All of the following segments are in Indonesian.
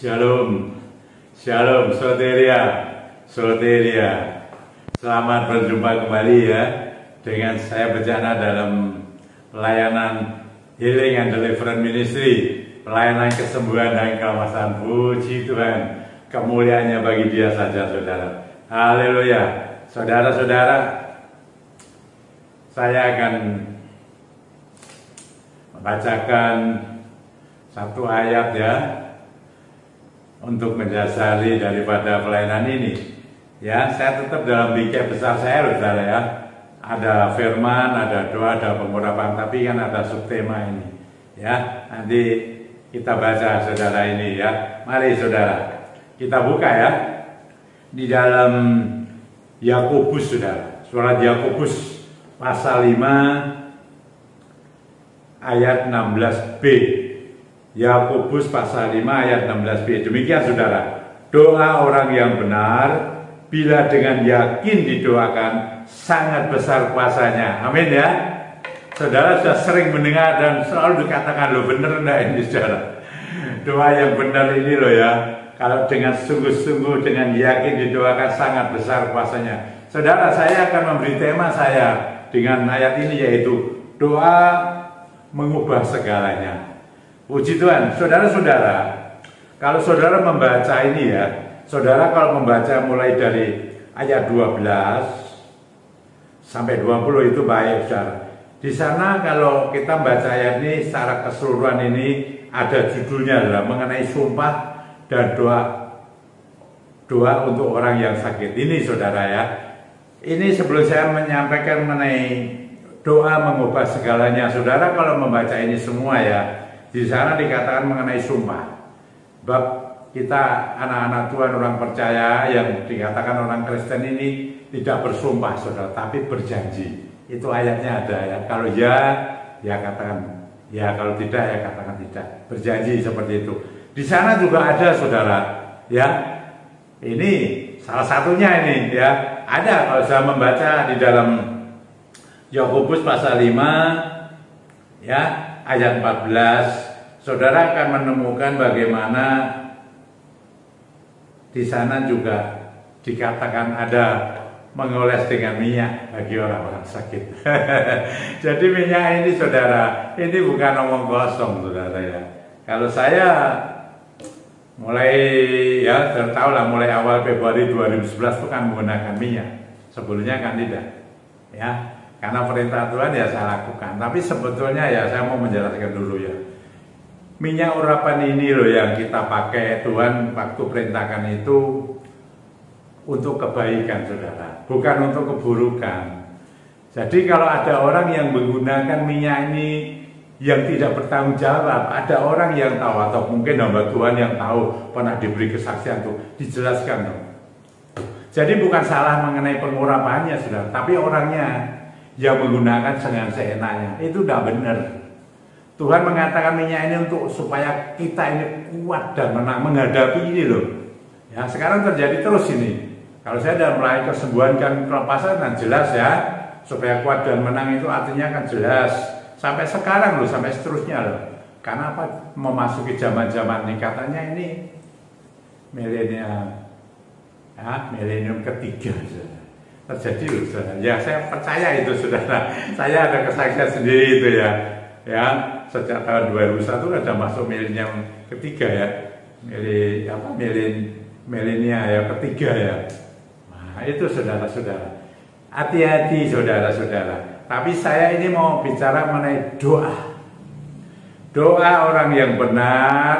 Shalom, Shalom, Soteria. Selamat berjumpa kembali ya dengan saya Bejana dalam pelayanan Healing and Deliverance Ministry, pelayanan kesembuhan dan kelembasan. Puji Tuhan, kemuliaannya bagi Dia saja, saudara. Haleluya, saudara-saudara. Saya akan membacakan satu ayat ya untuk mendasari daripada pelayanan ini. Ya, saya tetap dalam bingkai besar saya, saudara ya. Ada firman, ada doa, ada pengurapan, tapi kan ada subtema ini. Ya, nanti kita baca saudara ini ya. Mari saudara, kita buka ya di dalam Yakobus, saudara. Surat Yakobus pasal 5 ayat 16b. Yakobus pasal 5 ayat 16b. Demikian saudara, doa orang yang benar bila dengan yakin didoakan sangat besar kuasanya. Amin ya. Saudara sudah sering mendengar dan selalu dikatakan lo bener enggak ini saudara. Doa yang benar ini loh ya, kalau dengan sungguh-sungguh dengan yakin didoakan sangat besar kuasanya. Saudara, saya akan memberi tema saya dengan ayat ini, yaitu doa mengubah segalanya. Puji Tuhan, saudara-saudara, kalau saudara membaca ini ya, saudara kalau membaca mulai dari ayat 12 sampai 20 itu baik, saudara. Di sana kalau kita baca ayat ini secara keseluruhan ini ada judulnya adalah mengenai sumpah dan doa untuk orang yang sakit. Ini saudara ya. Ini sebelum saya menyampaikan mengenai doa mengubah segalanya, saudara kalau membaca ini semua ya, di sana dikatakan mengenai sumpah. Bab kita anak-anak Tuhan, orang percaya yang dikatakan orang Kristen ini tidak bersumpah saudara, tapi berjanji. Itu ayatnya ada ya. Kalau ya, ya katakan ya, kalau tidak ya katakan tidak. Berjanji seperti itu. Di sana juga ada saudara ya. Ini salah satunya ini ya. Ada kalau saya membaca di dalam Yakobus pasal 5 ya, ayat 14, saudara akan menemukan bagaimana di sana juga dikatakan ada mengoles dengan minyak bagi orang-orang sakit. Jadi minyak ini saudara, ini bukan omong kosong saudara ya. Kalau saya mulai ya, tahu lah mulai awal Februari 2011 itu kan menggunakan minyak. Sebelumnya kan tidak ya. Karena perintah Tuhan ya saya lakukan. Tapi sebetulnya ya saya mau menjelaskan dulu ya. Minyak urapan ini loh yang kita pakai, Tuhan waktu perintahkan itu untuk kebaikan saudara, bukan untuk keburukan. Jadi kalau ada orang yang menggunakan minyak ini yang tidak bertanggung jawab, ada orang yang tahu atau mungkin hamba Tuhan yang tahu pernah diberi kesaksian tuh, dijelaskan tuh. Jadi bukan salah mengenai pengurapannya saudara, tapi orangnya yang menggunakan dengan seenaknya, itu tidak benar. Tuhan mengatakan minyak ini untuk supaya kita ini kuat dan menang menghadapi ini loh. Ya sekarang terjadi terus ini. Kalau saya dalam melayani kesembuhan dan kelepasan kan jelas ya, supaya kuat dan menang itu artinya kan jelas. Sampai sekarang loh, sampai seterusnya loh. Karena apa? Memasuki zaman-zaman ini katanya ini milenial, ya milenium ketiga saudara. Terjadi loh saudara. Ya saya percaya itu saudara. Saya ada kesaksian sendiri itu ya. Ya sejak tahun 2001 ada masuk milenium ketiga ya. Milenia ya ketiga ya. Nah itu saudara-saudara. Hati-hati saudara-saudara. Tapi saya ini mau bicara mengenai doa. Doa orang yang benar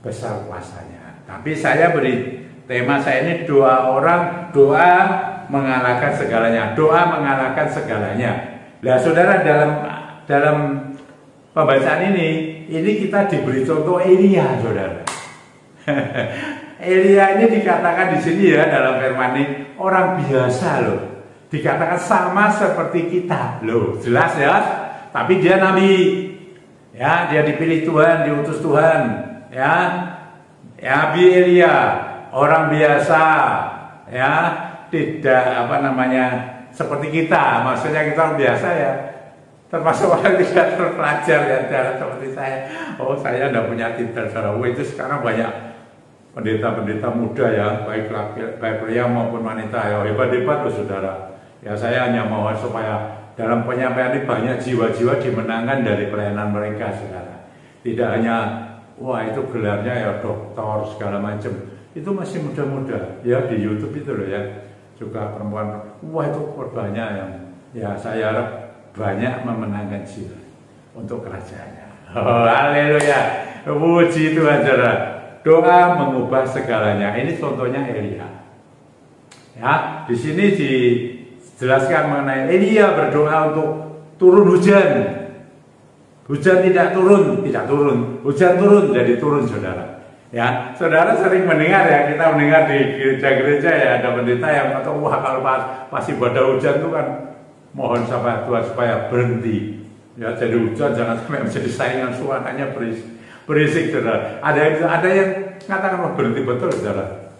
besar kuasanya. Tapi saya beri tema saya ini doa mengalahkan segalanya. Doa mengalahkan segalanya. Nah saudara, dalam pembacaan ini kita diberi contoh Elia saudara. Elia ini dikatakan di sini ya dalam firman ini orang biasa loh. Dikatakan sama seperti kita loh, jelas ya. Tapi dia nabi, ya dia dipilih Tuhan, diutus Tuhan, ya. Nabi Elia orang biasa, ya tidak seperti kita. Maksudnya kita orang biasa ya. Termasuk orang tidak terpelajar ya, seperti saya. Oh saya tidak punya titel saudara. Itu sekarang banyak pendeta-pendeta muda ya, baik pria maupun wanita ya, hebat-hebat loh saudara. Ya saya hanya mohon supaya dalam penyampaian ini banyak jiwa-jiwa dimenangkan dari pelayanan mereka saudara. Tidak hanya wah itu gelarnya ya doktor segala macam, itu masih muda-muda ya di YouTube itu loh ya, juga perempuan, wah itu banyak yang ya saya harap banyak memenangkan jiwa untuk kerajaannya. Oh, haleluya, puji Tuhan saudara. Doa mengubah segalanya. Ini contohnya Elia. Ya, di sini dijelaskan mengenai Elia berdoa untuk turun hujan. Hujan tidak turun. Hujan turun jadi turun saudara. Ya, saudara sering mendengar ya, kita mendengar di gereja-gereja ya ada pendeta yang kata wah kalau pasti badai hujan itu kan mohon sama Tuhan supaya berhenti. Ya, jadi hujan jangan sampai menjadi saingan suaranya berisik saudara. Ada yang mengatakan oh, berhenti betul saudara.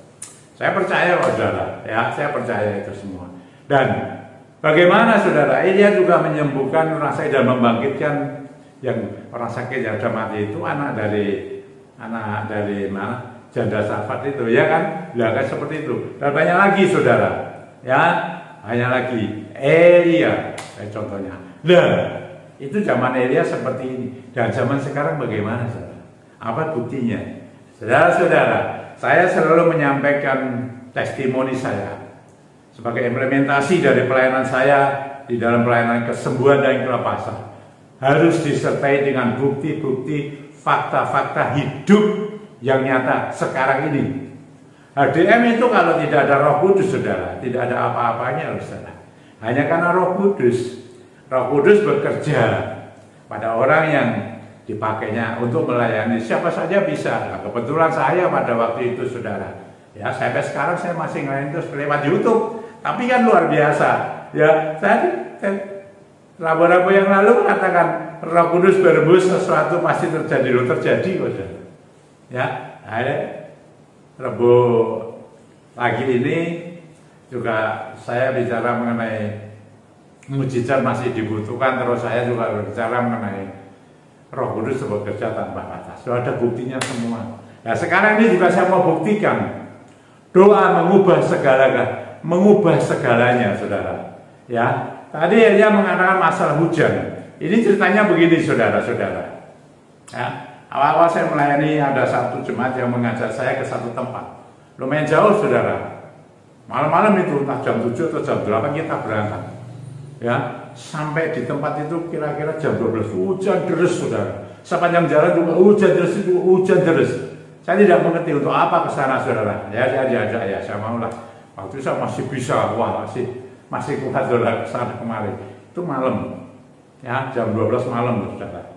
Saya percaya saudara, ya saya percaya itu semua. Dan bagaimana saudara? Elia juga menyembuhkan orang sakit dan membangkitkan yang orang sakit yang sudah mati itu anak dari mana? Janda Safat itu ya kan? Lah kan seperti itu. Dan banyak lagi saudara. Ya, banyak lagi. Elia contohnya. Lah, itu zaman Elia seperti ini. Dan zaman sekarang bagaimana saudara? Apa buktinya? Saudara-saudara, saya selalu menyampaikan testimoni saya sebagai implementasi dari pelayanan saya di dalam pelayanan kesembuhan dan kelepasan. Harus disertai dengan bukti-bukti, fakta-fakta hidup yang nyata sekarang ini. HDM itu kalau tidak ada Roh Kudus, saudara, tidak ada apa-apanya, saudara. Hanya karena Roh Kudus bekerja pada orang yang dipakainya untuk melayani siapa saja bisa. Nah, kebetulan saya pada waktu itu saudara, ya sampai sekarang saya masih melayani terus lewat YouTube. Tapi kan luar biasa, ya saya rabu-rabu yang lalu mengatakan Roh Kudus berembus sesuatu pasti terjadi, saudara. Ya, ada Rabu pagi ini juga saya bicara mengenai mujizat masih dibutuhkan, terus saya juga berbicara mengenai Roh Kudus bekerja tanpa batas. Sudah ada buktinya semua. Nah sekarang ini juga saya mau buktikan doa mengubah segalanya, saudara. Ya, tadi dia mengatakan masalah hujan. Ini ceritanya begini, saudara-saudara. Ya, awal-awal saya melayani ada satu jemaat yang mengajak saya ke satu tempat. Lumayan jauh, saudara. Malam-malam itu entah jam 7 atau jam 8 kita berangkat. Ya, sampai di tempat itu kira-kira jam 12 hujan deras saudara. Sepanjang jalan juga hujan deras. Saya tidak mengerti untuk apa ke sana saudara. Ya saya diajak ya, saya mau lah. Waktu itu saya masih bisa, wah masih kuat saudara ke sana kemarin. Itu malam, ya jam 12 malam saudara.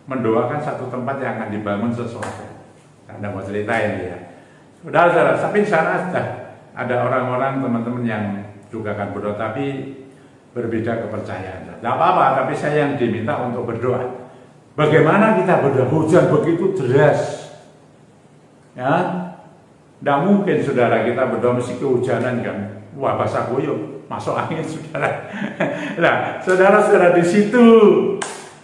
Mendoakan satu tempat yang akan dibangun sesuatu. Anda mau ceritain ya. Saudara, tapi di sana ada orang-orang teman-teman yang juga akan berdoa, tapi berbeda kepercayaan. Tidak apa-apa, tapi saya yang diminta untuk berdoa. Bagaimana kita berdoa? Hujan begitu deras. Ya, tidak mungkin saudara kita berdoa mesti kehujanan kan. Wah basah kuyup, masuk angin saudara. Nah, saudara-saudara di situ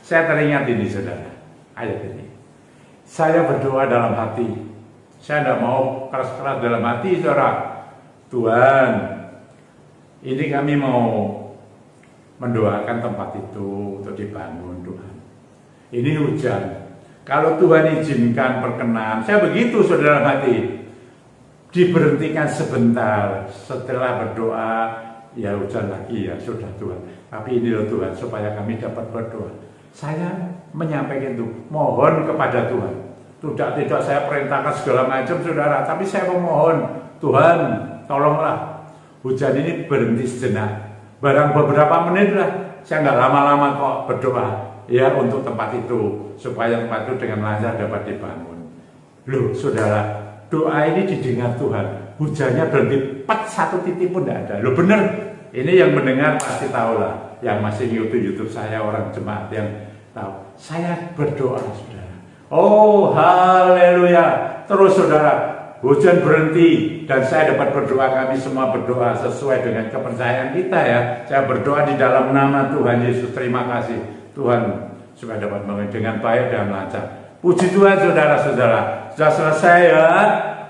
saya teringat ini saudara. Ayat ini. Saya berdoa dalam hati. Saya tidak mau keras-keras dalam hati saudara. Tuhan, ini kami mau mendoakan tempat itu untuk dibangun Tuhan. Ini hujan. Kalau Tuhan izinkan perkenan, saya begitu saudara hati. Diberhentikan sebentar, setelah berdoa, ya hujan lagi ya sudah Tuhan. Tapi ini loh Tuhan, supaya kami dapat berdoa. Saya menyampaikan itu, mohon kepada Tuhan. Tidak saya perintahkan segala macam saudara, tapi saya memohon Tuhan, tolonglah hujan ini berhenti sejenak. Barang beberapa menit lah, saya nggak lama-lama kok berdoa ya untuk tempat itu supaya tempat itu dengan lancar dapat dibangun. Loh saudara, doa ini didengar Tuhan. Hujannya berhenti, satu titik pun tidak ada. Loh bener, ini yang mendengar pasti tahu lah. Yang masih YouTube saya orang jemaat yang tahu. Saya berdoa saudara. Oh haleluya. Terus saudara, hujan berhenti dan saya dapat berdoa, kami semua berdoa sesuai dengan kepercayaan kita ya. Saya berdoa di dalam nama Tuhan Yesus. Terima kasih Tuhan supaya dapat mengenai dengan baik dan lancar. Puji Tuhan saudara-saudara. Sudah selesai ya.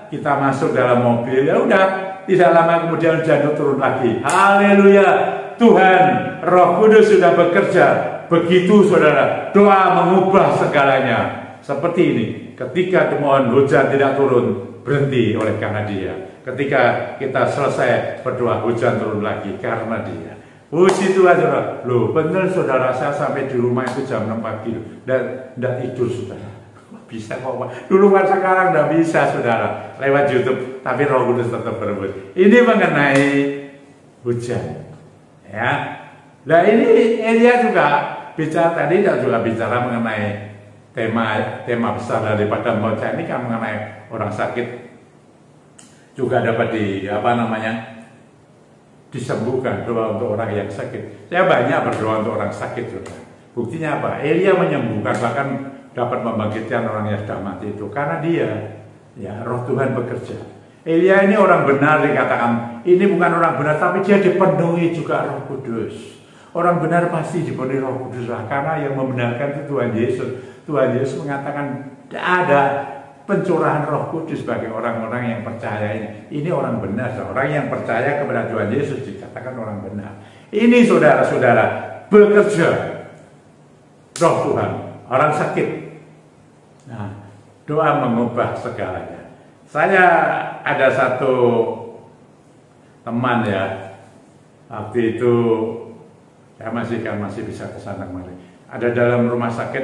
kita masuk dalam mobil, ya udah, tidak lama kemudian hujan turun lagi. Haleluya, Tuhan Roh Kudus sudah bekerja. Begitu saudara, doa mengubah segalanya. Seperti ini, ketika dimohon hujan tidak turun, berhenti oleh karena Dia. Ketika kita selesai berdoa, hujan turun lagi karena Dia. Puji Tuhan saudara. Loh benar saudara, saya sampai di rumah itu jam 6 pagi dan tidak tidur saudara. Bisa kok Pak. Dulu kan, sekarang tidak bisa saudara. Lewat YouTube, tapi Roh Kudus tetap berebut. Ini mengenai hujan. Ya. Nah ini Elia juga bicara tadi, dan juga bicara mengenai tema besar daripada membaca ini kan mengenai orang sakit juga dapat disembuhkan, doa untuk orang yang sakit. Saya banyak berdoa untuk orang sakit juga. Buktinya apa? Elia menyembuhkan, bahkan dapat membangkitkan orang yang sudah mati itu karena dia, ya, Roh Tuhan bekerja. Elia ini orang benar dikatakan. Ini bukan orang benar, tapi dia dipenuhi juga Roh Kudus. Orang benar pasti dipenuhi Roh Kudus lah, karena yang membenarkan itu Tuhan Yesus. Tuhan Yesus mengatakan tidak ada pencurahan Roh Kudus bagi orang-orang yang percaya ini. Ini orang benar, orang yang percaya kepada Tuhan Yesus dikatakan orang benar. Ini saudara-saudara bekerja Roh Tuhan, orang sakit. Nah, doa mengubah segalanya. Saya ada satu teman ya, waktu itu saya masih bisa ke sana kemari. Ada dalam rumah sakit,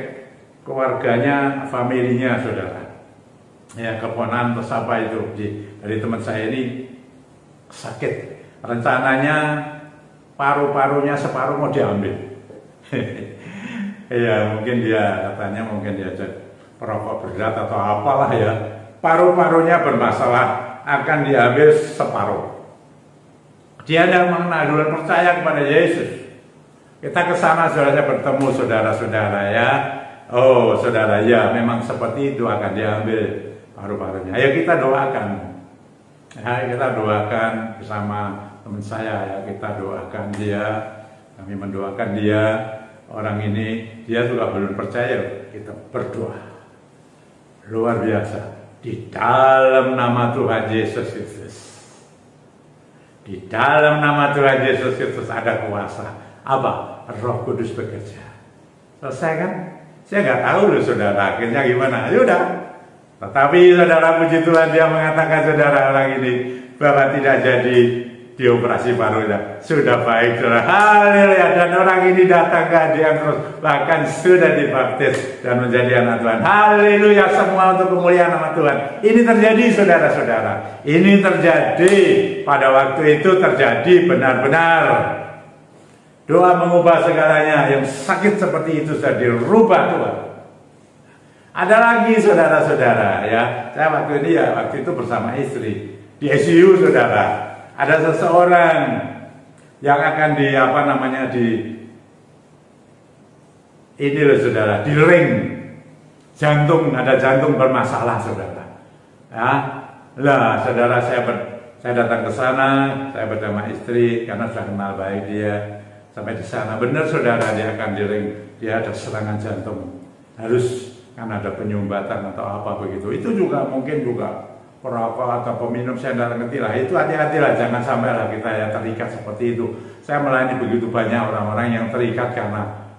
keluarganya, familinya saudara. Ya, keponakan atau siapa itu dari teman saya ini sakit. Rencananya paru-parunya separuh mau diambil. Ya mungkin dia katanya perokok berat atau apalah ya. Paru-parunya bermasalah, akan diambil separuh. Dia tidak mengenal, percaya kepada Yesus. Kita ke sana saudara, bertemu saudara-saudara ya. Oh saudara, ya memang seperti itu, akan diambil paru-parunya. Ayo kita doakan. Ya, kita doakan bersama teman saya ya. Kita doakan dia. Kami mendoakan dia. Orang ini dia juga belum percaya. Kita berdoa. Luar biasa. Di dalam nama Tuhan Yesus Kristus. Di dalam nama Tuhan Yesus Kristus ada kuasa. Apa? Roh Kudus bekerja. Selesai kan? Saya nggak tahu loh saudara, akhirnya gimana? Yaudah. Tetapi saudara, puji Tuhan, dia mengatakan saudara orang ini bahwa tidak jadi dioperasi parunya. Sudah baik saudara. Haleluya. Dan orang ini datang ke hadiah terus, bahkan sudah dibaptis dan menjadi anak Tuhan. Haleluya. Semua untuk kemuliaan nama Tuhan. Ini terjadi saudara-saudara. Ini terjadi pada waktu itu, terjadi benar-benar. Doa mengubah segalanya. Yang sakit seperti itu sudah dirubah Tuhan. Ada lagi saudara-saudara ya. Saya waktu itu bersama istri di ICU saudara. Ada seseorang yang akan ini loh saudara, di ring jantung, ada jantung bermasalah saudara. Ya, lah saudara, saya datang ke sana, saya bersama istri karena sudah kenal baik dia. Sampai di sana, benar saudara, dia akan di ring, dia ada serangan jantung, harus kan ada penyumbatan atau apa begitu. Itu juga mungkin juga perokok atau peminum, saya tidak ngerti lah. Itu hati-hatilah, jangan sampai lah kita ya terikat seperti itu. Saya melayani begitu banyak orang-orang yang terikat karena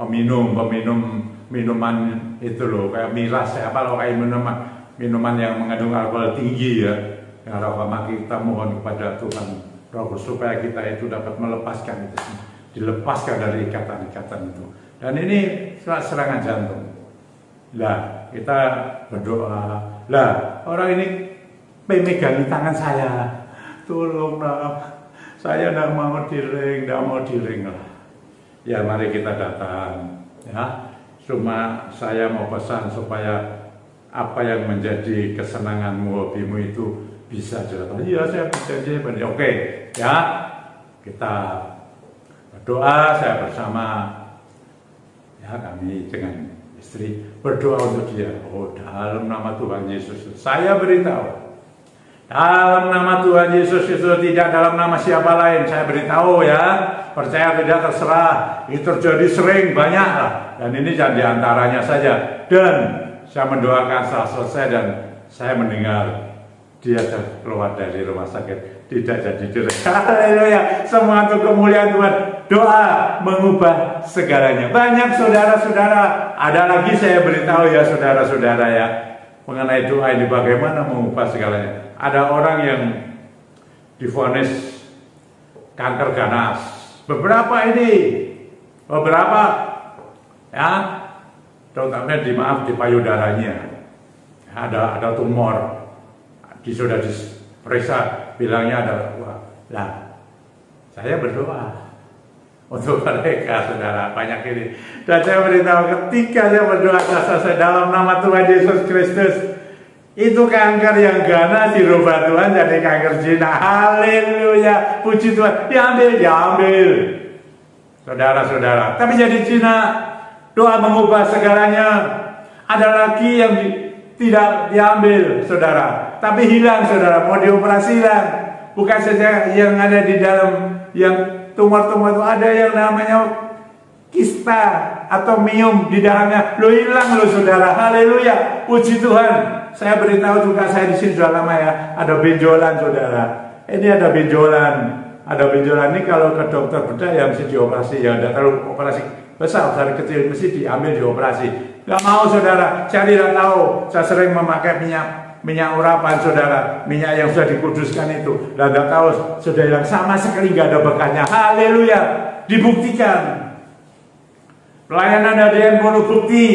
minuman itu loh, kayak miras ya, apa loh, kayak minuman yang mengandung alkohol tinggi ya. Kalau kita mohon kepada Tuhan Roh supaya kita itu dapat melepaskan itu semua, dilepaskan dari ikatan-ikatan itu. Dan ini serangan jantung. Lah kita berdoa. Lah orang ini memegangi tangan saya. Tolonglah, saya tidak mau diring lah. Ya mari kita datang. Ya, cuma saya mau pesan supaya apa yang menjadi kesenanganmu, hobimu itu bisa jalan. Iya, saya berjanji. Oke, ya kita berdoa. Saya bersama ya kami dengan istri berdoa untuk dia. Oh, dalam nama Tuhan Yesus, saya beritahu, dalam nama Tuhan Yesus itu, tidak dalam nama siapa lain. Saya beritahu ya, percaya tidak terserah. Itu terjadi sering, banyak lah. Dan ini jangan diantaranya saja. Dan saya mendoakan setelah selesai dan saya mendengar dia keluar dari rumah sakit, tidak jadi direct. Haleluya, semua untuk kemuliaan Tuhan. Doa mengubah segalanya. Banyak saudara-saudara, ada lagi saya beritahu ya saudara-saudara ya, mengenai doa ini bagaimana mengubah segalanya. Ada orang yang divonis kanker ganas. Beberapa ya, terutama di payudaranya ada tumor. Sudah diperiksa, bilangnya ada. Nah, saya berdoa untuk mereka, saudara, banyak ini. Dan saya beritahu ketika saya berdoa saya dalam nama Tuhan Yesus Kristus, itu kanker yang ganas dirubah Tuhan jadi kanker zina. Haleluya, puji Tuhan. Diambil, saudara-saudara. Tapi jadi zina, doa mengubah segalanya. Ada lagi yang tidak diambil, saudara, tapi hilang, saudara, mau dioperasi hilang. Bukan saja yang ada di dalam, yang tumor-tumor itu, ada yang namanya kista atau miom di dalamnya, lo hilang lo, saudara. Haleluya, puji Tuhan. Saya beritahu juga, saya di sini sudah lama ya, ada benjolan, saudara. Ini ada benjolan ini kalau ke dokter bedah ya mesti dioperasi, ya udah terlalu operasi besar, besar kecil mesti diambil dioperasi. Gak mau, saudara, saya tidak tahu. Saya sering memakai minyak urapan, saudara, minyak yang sudah dikuduskan itu. Dan gak tahu sudah hilang sama sekali, gak ada bekasnya. Haleluya, dibuktikan. Pelayanan ADN penuh bukti.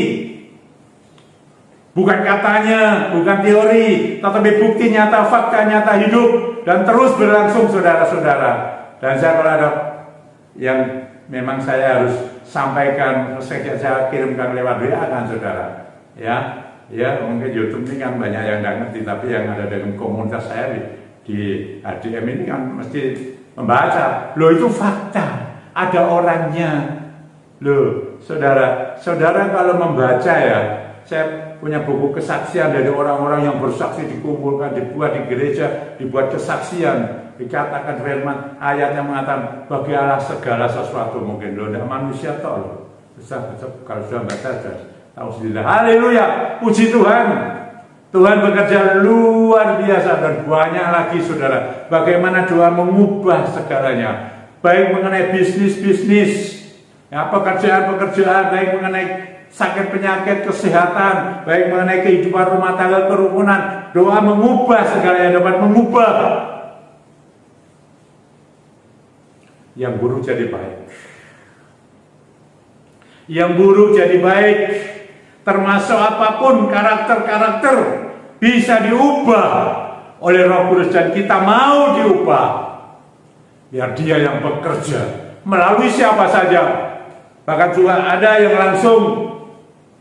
Bukan katanya, bukan teori, tetapi bukti nyata, fakta nyata, hidup dan terus berlangsung, saudara-saudara. Dan saya kalau ada yang memang saya harus sampaikan, saya kirimkan lewat WA kan, saudara. Ya, mungkin YouTube ini kan banyak yang tidak ngerti, tapi yang ada dalam komunitas saya di ADM ini kan mesti membaca. Loh, itu fakta, ada orangnya. Loh, saudara kalau membaca ya, saya punya buku kesaksian dari orang-orang yang bersaksi, dikumpulkan, dibuat di gereja, dibuat kesaksian. Dikatakan firman ayat yang mengatakan bagi Allah segala sesuatu mungkin. Loh, tidak manusia toh loh. Kalau sudah baca tahu sendiri. Haleluya, puji Tuhan. Tuhan bekerja luar biasa dan banyak lagi, saudara. Bagaimana doa mengubah segalanya. Baik mengenai bisnis, ya, pekerjaan, baik mengenai sakit penyakit, kesehatan, baik mengenai kehidupan rumah tangga, kerukunan. Doa mengubah segalanya, dapat mengubah. Yang buruk jadi baik. Yang buruk jadi baik. Termasuk apapun karakter-karakter bisa diubah oleh Roh Kudus, dan kita mau diubah. Biar Dia yang bekerja melalui siapa saja. Bahkan juga ada yang langsung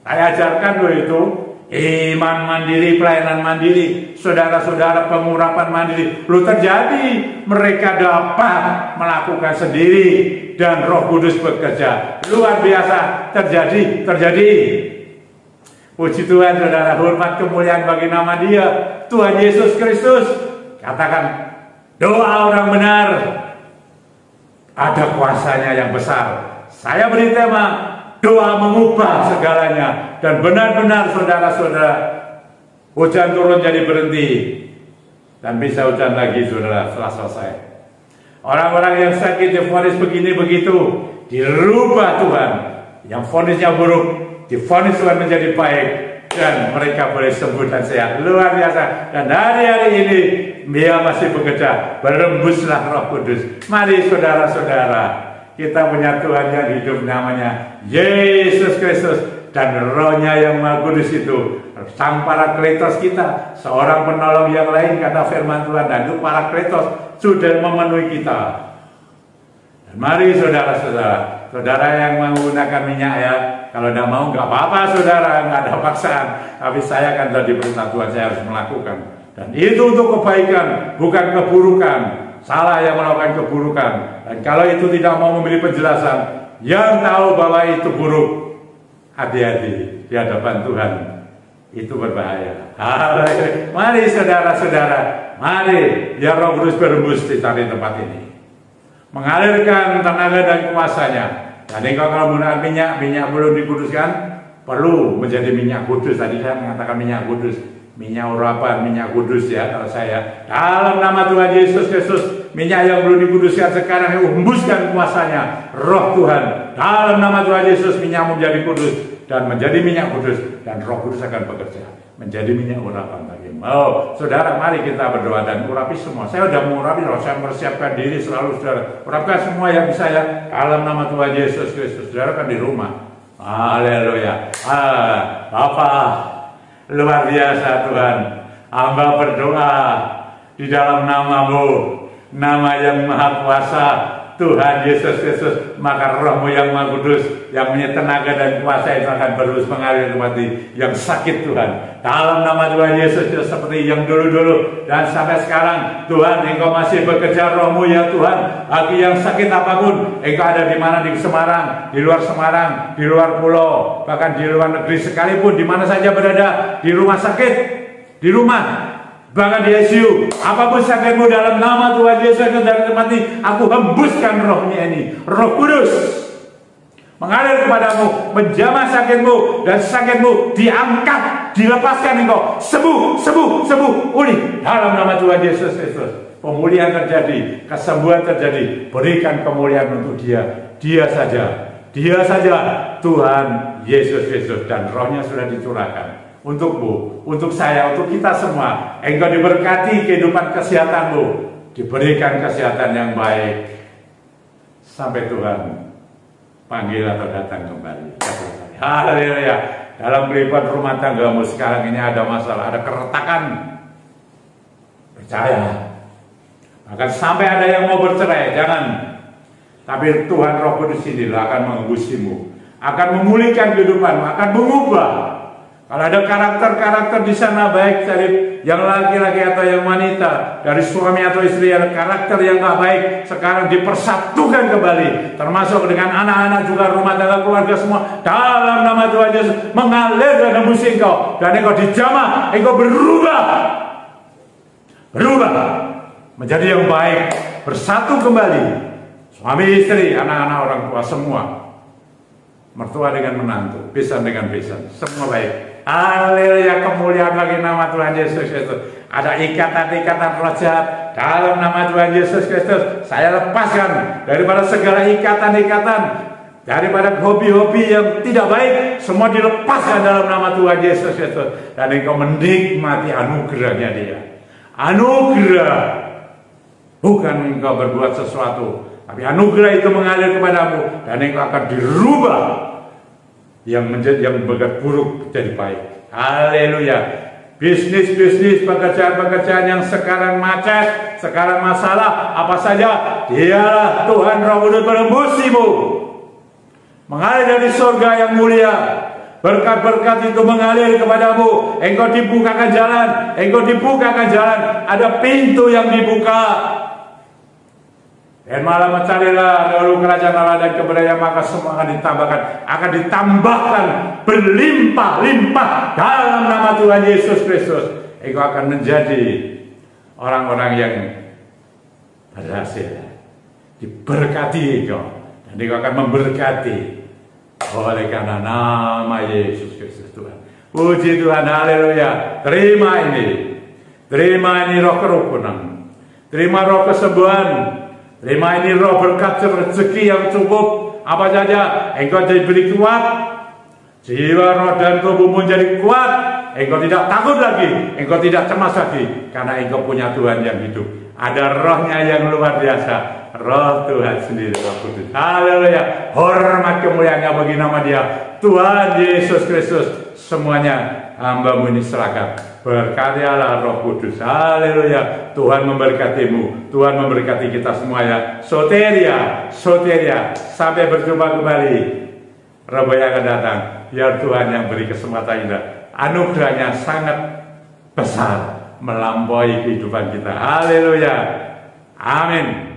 saya ajarkan loh itu. Iman mandiri, pelayanan mandiri, saudara-saudara, pengurapan mandiri. Lu terjadi, mereka dapat melakukan sendiri dan Roh Kudus bekerja. Luar biasa, terjadi. Puji Tuhan, saudara, hormat kemuliaan bagi nama Dia, Tuhan Yesus Kristus. Katakan, doa orang benar ada kuasanya yang besar. Saya beri tema doa mengubah segalanya. Dan benar-benar, saudara-saudara, hujan turun jadi berhenti. Dan bisa hujan lagi, saudara, setelah selesai. Orang-orang yang sakit divonis begini begitu, dirubah Tuhan. Yang vonisnya buruk, divonis Tuhan menjadi baik. Dan mereka boleh sembuh dan sehat. Luar biasa. Dan hari-hari ini Dia masih bekerja. Berembuslah Roh Kudus. Mari, saudara-saudara, kita punya Tuhan yang hidup, namanya Yesus Kristus. Dan Roh-Nya yang Maha Kudus itu sang Parakletos kita, seorang penolong yang lain, kata firman Tuhan. Dan itu Parakletos sudah memenuhi kita. Dan mari, saudara-saudara, saudara yang menggunakan minyak ya, kalau tidak mau nggak apa-apa, saudara, nggak ada paksaan. Tapi saya kan sudah diperintah Tuhan, saya harus melakukan. Dan itu untuk kebaikan, bukan keburukan. Salah yang melakukan keburukan. Dan kalau itu tidak mau memberi penjelasan, yang tahu bahwa itu buruk, hati-hati di hadapan Tuhan, itu berbahaya. Mari, saudara-saudara, mari biar Roh Kudus berembus di tempat ini, mengalirkan tenaga dan kuasanya. Dan kalau menggunakan minyak belum dikuduskan, perlu menjadi minyak kudus. Tadi saya mengatakan minyak kudus. minyak urapan, minyak kudus ya kalau saya. Dalam nama Tuhan Yesus Kristus, minyak yang belum dikuduskan sekarang hembuskan kuasanya, roh Tuhan. Dalam nama Tuhan Yesus, minyak menjadi kudus dan menjadi minyak kudus, dan roh kudus akan bekerja menjadi minyak urapan bagimu. Oh, saudara, mari kita berdoa dan urapi semua. Saya sudah mengurapi, saya mempersiapkan diri selalu, saudara. Urapkan semua yang bisa ya, dalam nama Tuhan Yesus Kristus. Saudara kan di rumah. Haleluya. Bapa, luar biasa Tuhan. Hamba berdoa di dalam nama-Mu, nama yang maha kuasa, Tuhan Yesus Kristus. Maka roh-Mu yang maha kudus, yang punya tenaga dan kuasa itu akan terus mengalir ke hati yang sakit Tuhan. Dalam nama Tuhan Yesus Kristus, seperti yang dulu-dulu dan sampai sekarang, Tuhan, Engkau masih bekerja roh-Mu ya Tuhan. Bagi yang sakit apapun, Engkau ada di mana, di Semarang, di luar Semarang, di luar pulau, bahkan di luar negeri sekalipun, di mana saja berada, di rumah sakit, di rumah, bahkan di ICU, apapun sakitmu, dalam nama Tuhan Yesus dan mati, aku hembuskan rohnya ini, roh kudus mengalir kepadamu, menjamah sakitmu, dan sakitmu diangkat, dilepaskan engkau, sembuh, sembuh, sembuh, pulih dalam nama Tuhan Yesus Kristus. Pemulihan terjadi, kesembuhan terjadi, berikan pemulihan untuk dia saja Tuhan Yesus Kristus, dan rohnya sudah dicurahkan untukmu, untuk saya, untuk kita semua. Engkau diberkati kehidupan kesehatanmu, diberikan kesehatan yang baik sampai Tuhan panggil atau datang kembali. Haleluya. Dalam kehidupan rumah tanggamu sekarang ini ada masalah, ada keretakan, percaya. Bahkan sampai ada yang mau bercerai, jangan. Tapi Tuhan Roh Kudus inilah akan mengembusimu, akan memulihkan kehidupanmu, akan mengubah. Kalau ada karakter-karakter di sana, baik dari yang laki-laki atau yang wanita, dari suami atau istri, ada karakter yang gak baik, sekarang dipersatukan kembali, termasuk dengan anak-anak juga, rumah tangga, keluarga semua, dalam nama Tuhan Yesus, mengalir dan hembus engkau, dan engkau dijamah, engkau berubah menjadi yang baik, bersatu kembali, suami istri, anak-anak, orang tua semua, mertua dengan menantu, besan dengan besan, semua baik. Haleluya, kemuliaan bagi nama Tuhan Yesus Kristus. Ada ikatan-ikatan roh jahat dalam nama Tuhan Yesus Kristus. Saya lepaskan daripada segala ikatan-ikatan, daripada hobi-hobi yang tidak baik, semua dilepaskan dalam nama Tuhan Yesus Kristus. Dan engkau menikmati anugerahnya dia. Anugerah, bukan engkau berbuat sesuatu, tapi anugerah itu mengalir kepadamu, dan engkau akan dirubah yang berbuat buruk jadi baik. Haleluya. Bisnis-bisnis, pekerjaan-pekerjaan yang sekarang macet, sekarang masalah, apa saja, dialah Tuhan Roh Kudus menembusmu, mengalir dari surga yang mulia. Berkat-berkat itu mengalir kepadamu. Engkau dibukakan jalan, ada pintu yang dibuka. Dan malah mencarilah dahulu kerajaan Allah dan kebenaran, maka semua akan ditambahkan berlimpah-limpah dalam nama Tuhan Yesus Kristus. Engkau akan menjadi orang-orang yang berhasil, diberkati engkau, dan engkau akan memberkati oleh karena nama Yesus Kristus Tuhan. Puji Tuhan, haleluya. Terima ini roh kerukunan, terima roh kesembuhan, terima ini roh berkat rezeki yang cukup. Apa saja engkau diberi kuat, jiwa, roh dan tubuhmu jadi kuat. Engkau tidak takut lagi, engkau tidak cemas lagi, karena engkau punya Tuhan yang hidup. Ada rohnya yang luar biasa, roh Tuhan sendiri, Roh Kudus. Haleluya. Hormat kemuliaannya bagi nama dia, Tuhan Yesus Kristus. Semuanya hamba-Mu ini serahkan. Berkaryalah Roh Kudus. Haleluya. Tuhan memberkatimu, Tuhan memberkati kita semuanya. Soteria. Sampai berjumpa kembali Rabu yang akan datang. Biar Tuhan yang beri kesempatan kita, anugerahnya sangat besar, melampaui kehidupan kita. Haleluya. Amin.